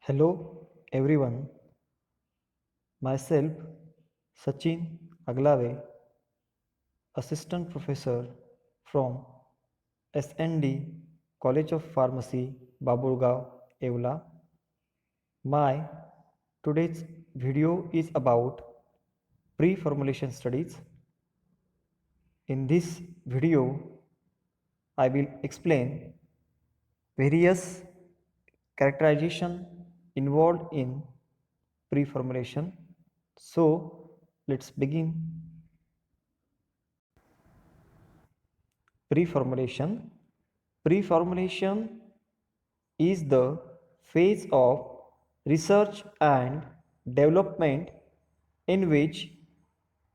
Hello everyone, myself Sachin Aglave, Assistant Professor from SND College of Pharmacy, Baburgaon, Evla. My today's video is about pre-formulation studies. In this video, I will explain various characterization involved in pre-formulation. So let's begin. Pre-formulation. Pre-formulation is the phase of research and development in which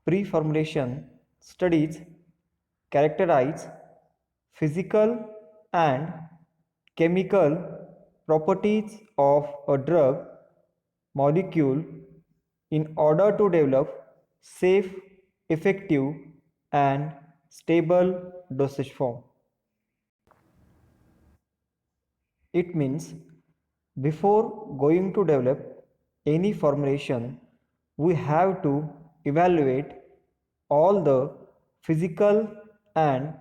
pre-formulation studies characterize physical and chemical properties of a drug molecule in order to develop safe, effective, and stable dosage form. It means before going to develop any formulation, we have to evaluate all the physical and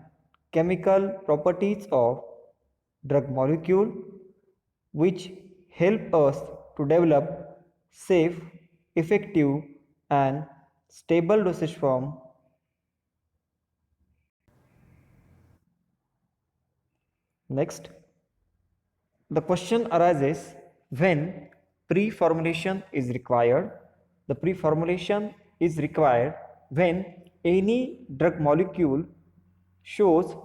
chemical properties of drug molecule which help us to develop safe, effective, and stable dosage form. Next, the question arises when pre-formulation is required. The pre-formulation is required when any drug molecule shows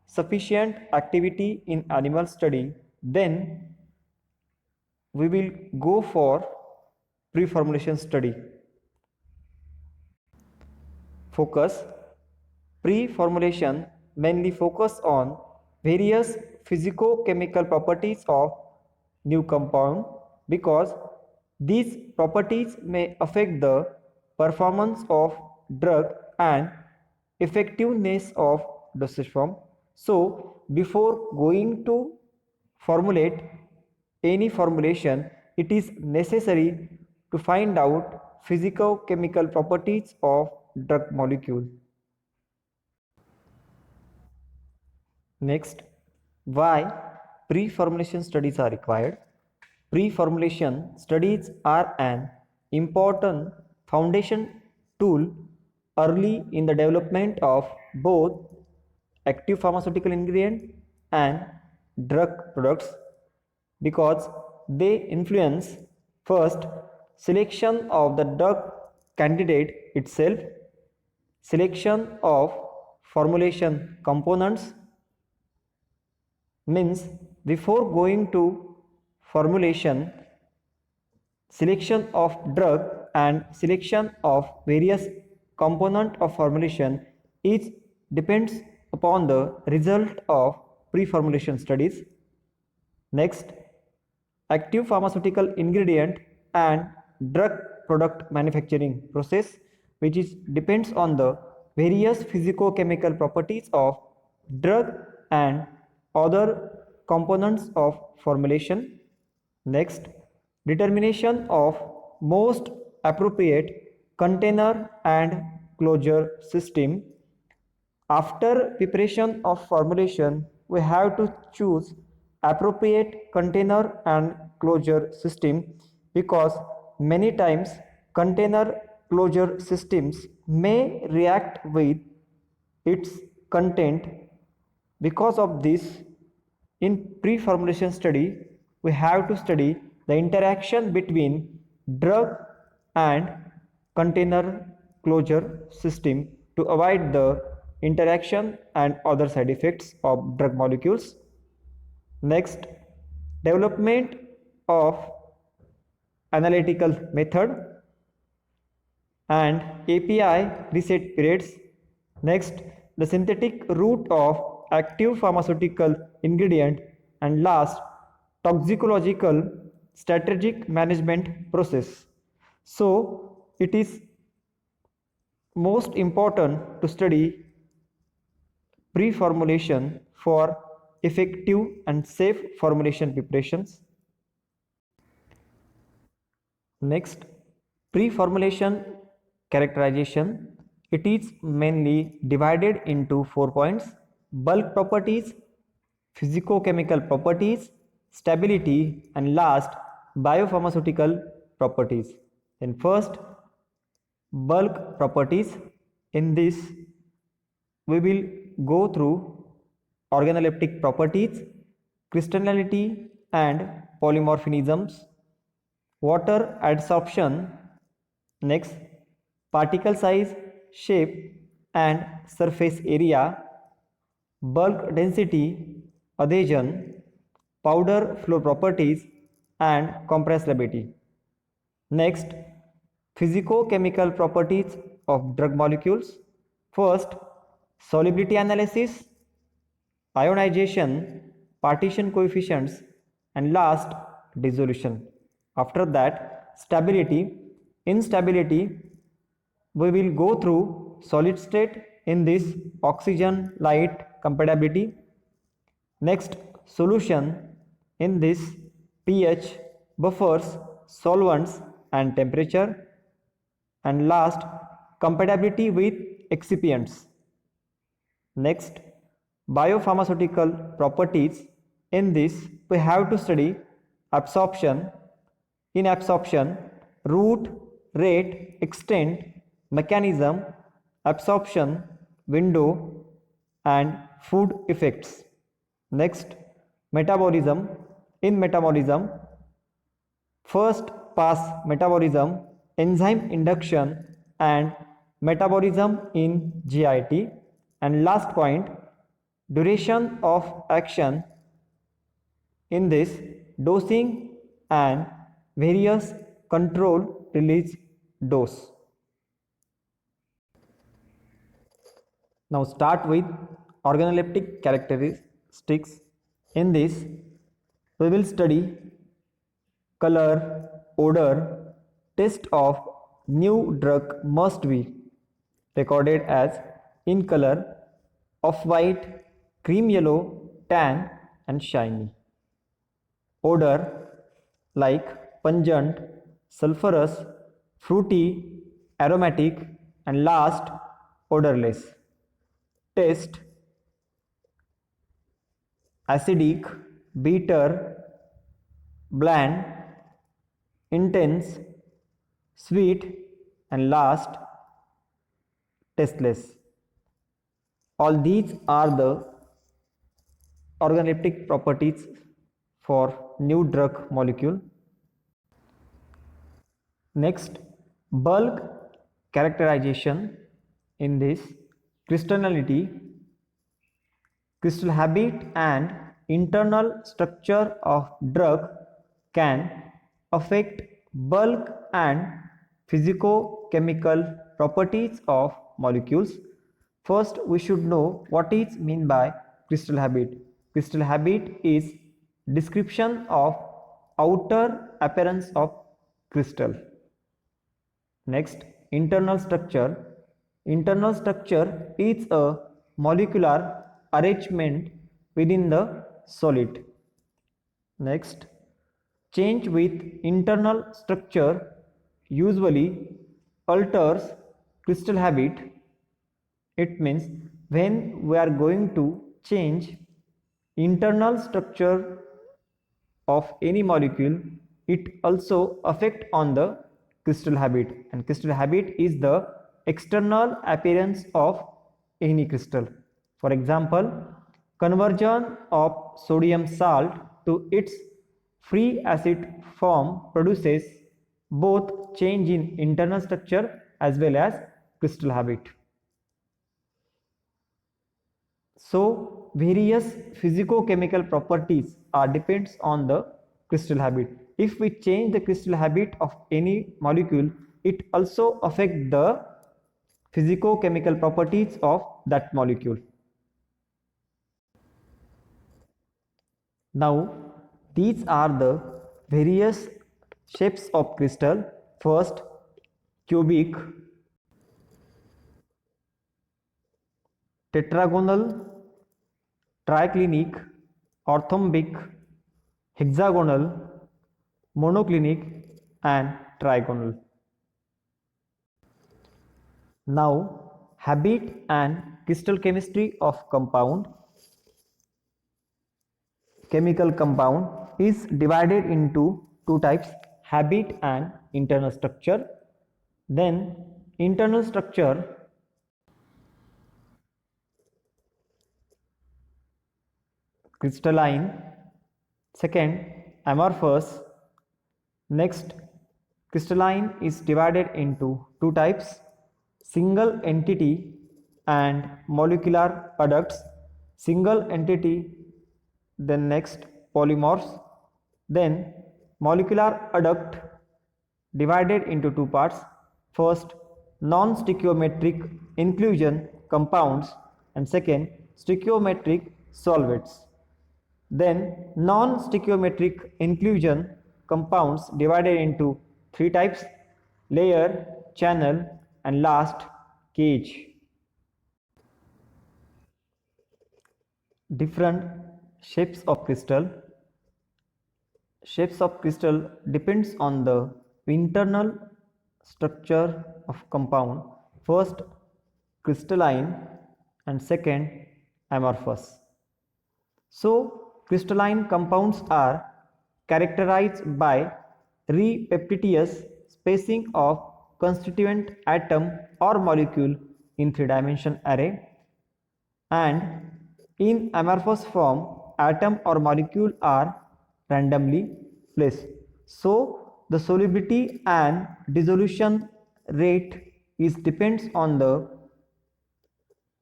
sufficient activity in animal study, then we will go for pre-formulation study. Focus. Pre-formulation mainly focus on various physico-chemical properties of new compound because these properties may affect the performance of drug and effectiveness of dosage form. So before going to formulate any formulation, it is necessary to find out physico-chemical properties of drug molecule. Next, why pre-formulation studies are required? Pre-formulation studies are an important foundation tool early in the development of both active pharmaceutical ingredient and drug products because they influence first selection of the drug candidate itself, selection of formulation components, means before going to formulation, selection of drug and selection of various component of formulation is depends upon the result of pre-formulation studies. Next, active pharmaceutical ingredient and drug product manufacturing process, which is depends on the various physico-chemical properties of drug and other components of formulation. Next, determination of most appropriate container and closure system. After preparation of formulation, we have to choose appropriate container and closure system because many times container closure systems may react with its content. Because of this, in pre-formulation study, we have to study the interaction between drug and container closure system to avoid the interaction and other side effects of drug molecules. Next, development of analytical method and API reset periods. Next, the synthetic route of active pharmaceutical ingredient, and last, toxicological strategic management process. So it is most important to study pre-formulation for effective and safe formulation preparations. Next, pre-formulation characterization. It is mainly divided into 4 points: bulk properties, physicochemical properties, stability, and last, biopharmaceutical properties. Then first, bulk properties. In this, we will go through organoleptic properties, crystallinity and polymorphisms, water adsorption, next particle size, shape and surface area, bulk density, adhesion, powder flow properties and compressibility. Next, physicochemical properties of drug molecules. First, solubility analysis, ionization, partition coefficients, and last, dissolution. After that, stability. In stability, we will go through solid state, in this oxygen light compatibility. Next, solution. In this, pH, buffers, solvents and temperature. And last, compatibility with excipients. Next, biopharmaceutical properties. In this, we have to study absorption. In absorption, route, rate, extent, mechanism, absorption, window and food effects. Next, metabolism. In metabolism, first pass metabolism, enzyme induction and metabolism in GIT. And last point, duration of action. In this, dosing and various control release dose. Now start with organoleptic characteristics. In this, we will study color, odor. Test of new drug must be recorded as in color, off-white, cream yellow, tan and shiny. Odor like pungent, sulfurous, fruity, aromatic and last, odorless. Taste acidic, bitter, bland, intense, sweet and last, tasteless. All these are the organoleptic properties for new drug molecule. Next, bulk characterization. In this, crystallinity, crystal habit and internal structure of drug can affect bulk and physicochemical properties of molecules. First, we should know what is meant by crystal habit. Crystal habit is description of outer appearance of crystal. Next, internal structure. Internal structure is a molecular arrangement within the solid. Next, change with internal structure usually alters crystal habit. It means when we are going to change internal structure of any molecule, it also affect on the crystal habit, and crystal habit is the external appearance of any crystal. For example, conversion of sodium salt to its free acid form produces both change in internal structure as well as crystal habit. So various physicochemical properties are depends on the crystal habit. If we change the crystal habit of any molecule, it also affect the physicochemical properties of that molecule. Now these are the various shapes of crystal. First, cubic, tetragonal, triclinic, orthombic, hexagonal, monoclinic and trigonal. Now, habit and crystal chemistry of compound. Chemical compound is divided into two types, habit and internal structure. Then internal structure, crystalline. Second, amorphous. Next, crystalline is divided into two types, single entity and molecular adducts. Single entity, then next polymorphs, then molecular adduct divided into two parts. First, non-stoichiometric inclusion compounds, and second, stoichiometric solvents. Then non-stoichiometric inclusion compounds divided into three types, layer, channel, and last, cage. Different shapes of crystal. Shapes of crystal depends on the internal structure of compound. First, crystalline, and second, amorphous. So, crystalline compounds are characterized by repetitious spacing of constituent atom or molecule in three-dimensional array, and in amorphous form atom or molecule are randomly placed. So the solubility and dissolution rate is depends on the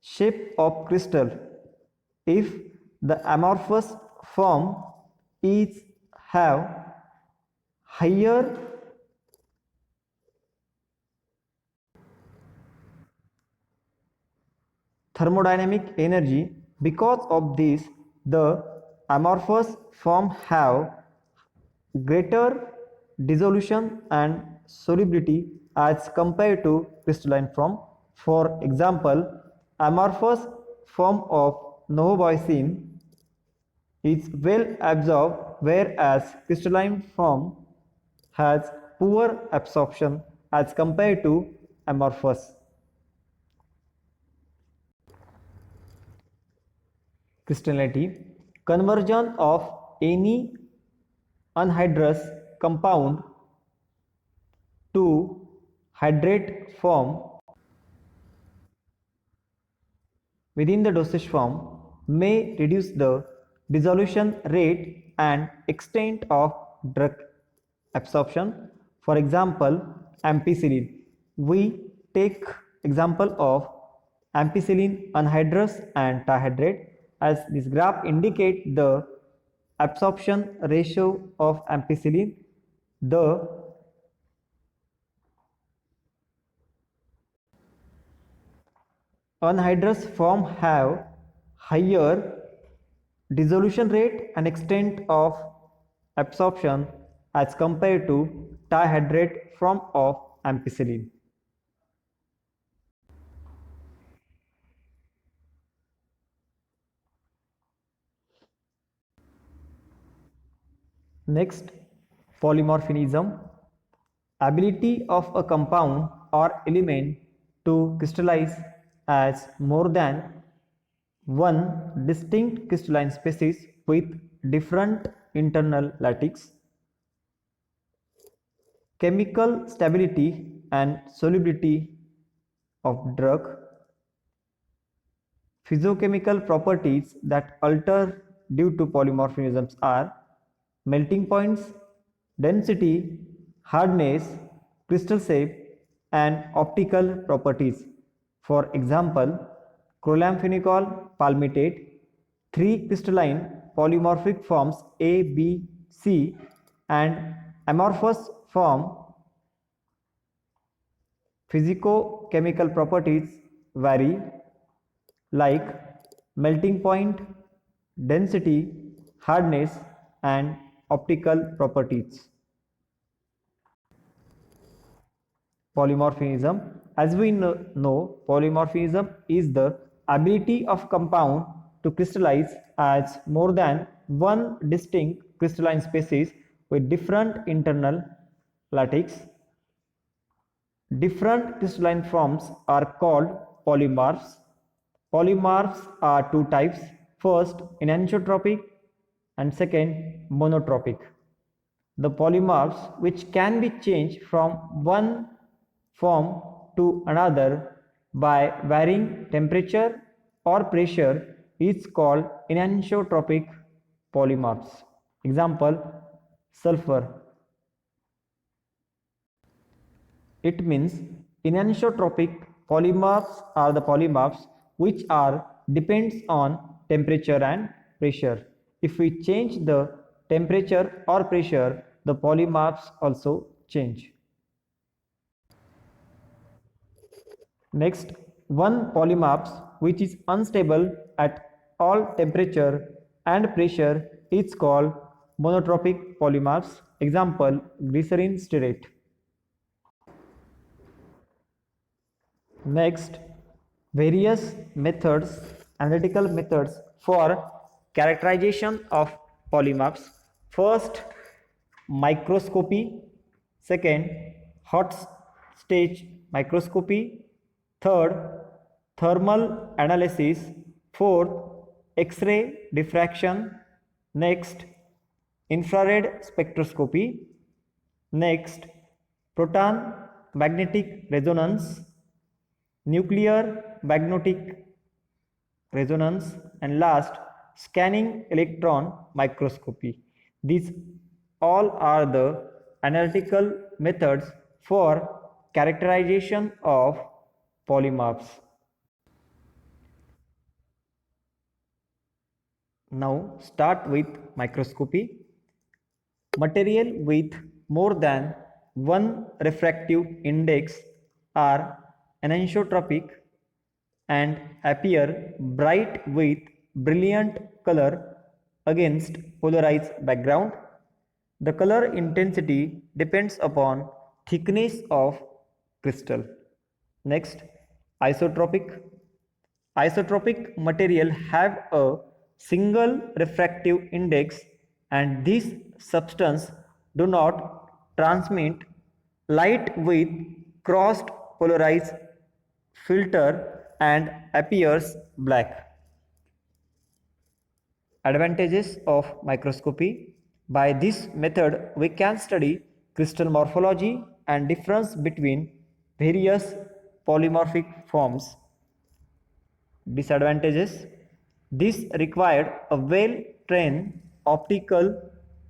shape of crystal. If the amorphous form is have higher thermodynamic energy, because of this the amorphous form have greater dissolution and solubility as compared to crystalline form. For example, amorphous form of novoboycine is well absorbed, whereas crystalline form has poor absorption as compared to amorphous. Crystallinity. Conversion of any anhydrous compound to hydrate form within the dosage form may reduce the dissolution rate and extent of drug absorption. For example, ampicillin. We take example of ampicillin anhydrous and trihydrate, as this graph indicate the absorption ratio of ampicillin. The anhydrous form have higher dissolution rate and extent of absorption as compared to trihydrate form of ampicillin. Next, polymorphism. Ability of a compound or element to crystallize as more than one distinct crystalline species with different internal lattice. Chemical stability and solubility of drug. Physiochemical properties that alter due to polymorphisms are melting points, density, hardness, crystal shape, and optical properties. For example, chloramphenicol palmitate, three crystalline polymorphic forms A, B, C, and amorphous form. Physicochemical properties vary, like melting point, density, hardness, and optical properties. Polymorphism. As we know, polymorphism is the ability of compound to crystallize as more than one distinct crystalline species with different internal lattice. Different crystalline forms are called polymorphs. Polymorphs are two types. First, anisotropic and second, monotropic. The polymorphs which can be changed from one form to another by varying temperature or pressure is called anisotropic polymorphs. Example, sulfur. It means anisotropic polymorphs are the polymorphs which are depends on temperature and pressure. If we change the temperature or pressure, the polymorphs also change. Next, one polymorph which is unstable at all temperature and pressure is called monotropic polymorphs. Example, glycerin stearate. Next, various methods, analytical methods for characterization of polymorphs. First, microscopy. Second, hot stage microscopy. Third, thermal analysis. Fourth, X-ray diffraction. Next, infrared spectroscopy. Next, proton magnetic resonance, nuclear magnetic resonance, and last, scanning electron microscopy. These all are the analytical methods for characterization of polymorphs. Now start with microscopy. Material with more than one refractive index are anisotropic and appear bright with brilliant color against polarized background. The color intensity depends upon thickness of crystal. Next, isotropic. Isotropic material have a single refractive index and this substance do not transmit light with crossed polarized filter and appears black. Advantages of microscopy. By this method, we can study crystal morphology and difference between various polymorphic forms. Disadvantages. This required a well-trained optical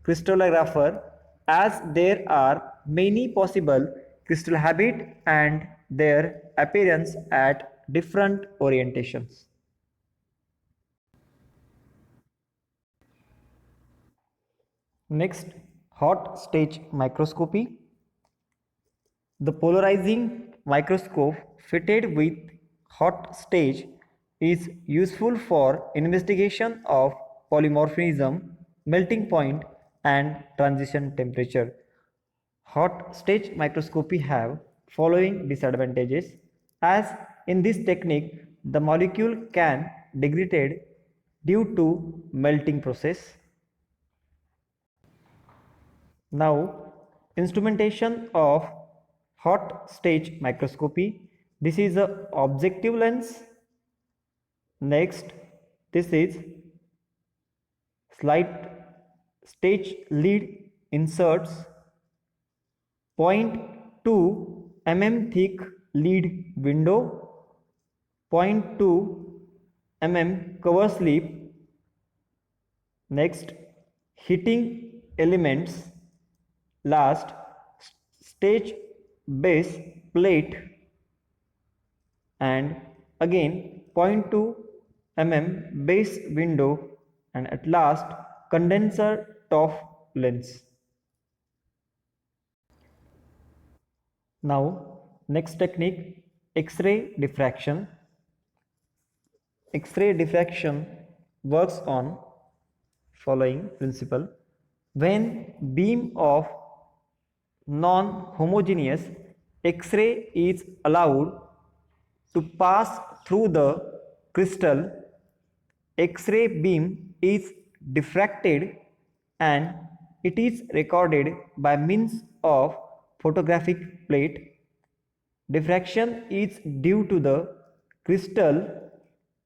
crystallographer as there are many possible crystal habit and their appearance at different orientations. Next, hot stage microscopy. The polarizing microscope fitted with hot stage is useful for investigation of polymorphism, melting point and transition temperature. Hot stage microscopy have following disadvantages as in this technique the molecule can degrade due to melting process. Now, instrumentation of hot stage microscopy. This is a objective lens. Next, this is slight stage lead inserts, point 0.2 mm thick lead window, 0.2 mm cover slip. Next, heating elements. Last, stage base plate and again 0.2 mm base window and at last condenser top lens. Now next technique, X-ray diffraction. X-ray diffraction works on following principle. When beam of non-homogeneous X-ray is allowed to pass through the crystal, X-ray beam is diffracted and it is recorded by means of photographic plate. diffraction is due to the crystal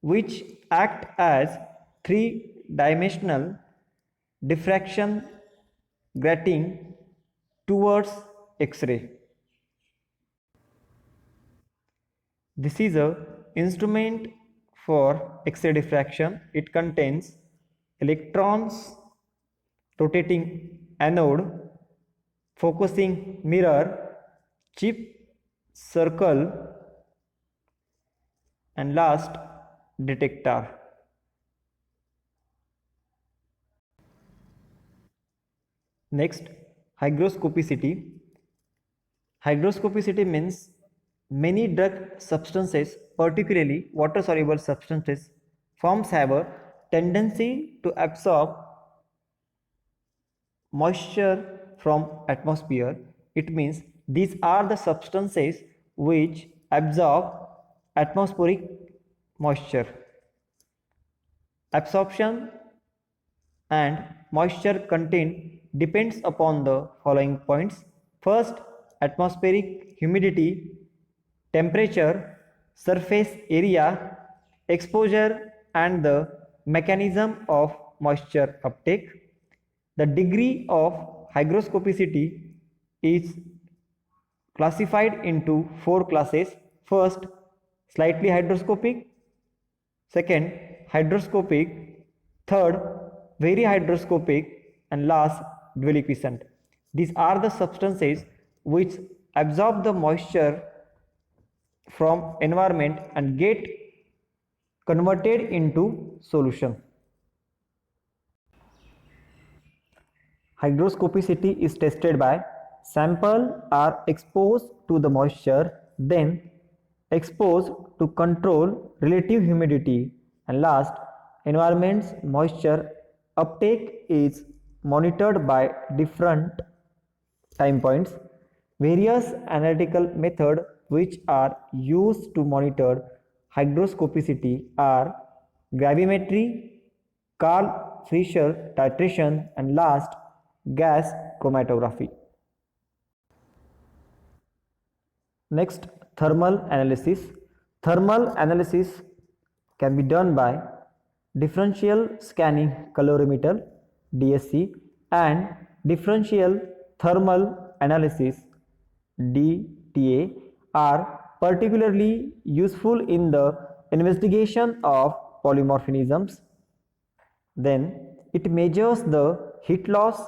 which act as three-dimensional diffraction grating towards X-ray. This is a instrument for X-ray diffraction. It contains electrons, rotating anode, focusing mirror, chip circle, and last detector. Next, hygroscopicity. Hygroscopicity means many drug substances, particularly water soluble substances, forms have a tendency to absorb moisture from atmosphere. It means these are the substances which absorb atmospheric moisture. Absorption and moisture content depends upon the following points. First, atmospheric humidity, temperature, surface area, exposure, and the mechanism of moisture uptake. The degree of hygroscopicity is classified into four classes. First, slightly hydroscopic. Second, hydroscopic. Third, very hydroscopic. And last, dually quiescent. These are the substances which absorb the moisture from environment and get converted into solution. Hygroscopicity is tested by sample are exposed to the moisture, then exposed to control relative humidity, and last environment's moisture uptake is monitored by different time points. Various analytical methods which are used to monitor hygroscopicity are gravimetry, Karl Fischer titration, and last gas chromatography. Next, thermal analysis. Thermal analysis can be done by differential scanning calorimeter DSC and differential thermal analysis DTA are particularly useful in the investigation of polymorphisms. Then it measures the heat loss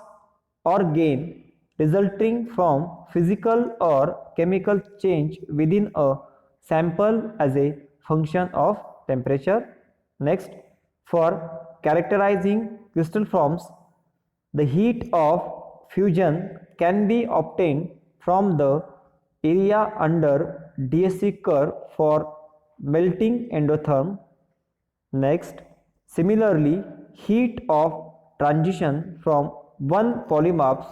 or gain resulting from physical or chemical change within a sample as a function of temperature. Next, for characterizing crystal forms, the heat of fusion can be obtained from the area under DSC curve for melting endotherm. Next, similarly, heat of transition from one polymorph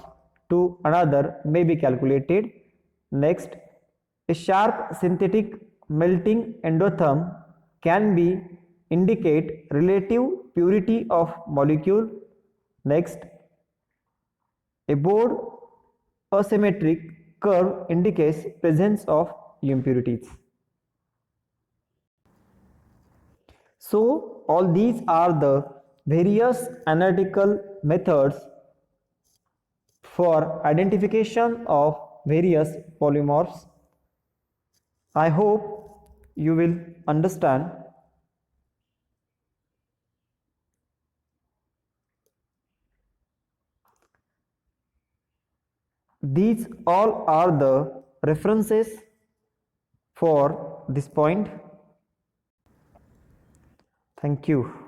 to another may be calculated. Next, a sharp synthetic melting endotherm can be indicate relative purity of molecule. Next, a Bode asymmetric curve indicates presence of impurities. So all these are the various analytical methods for identification of various polymorphs. I hope you will understand. These all are the references for this point. Thank you.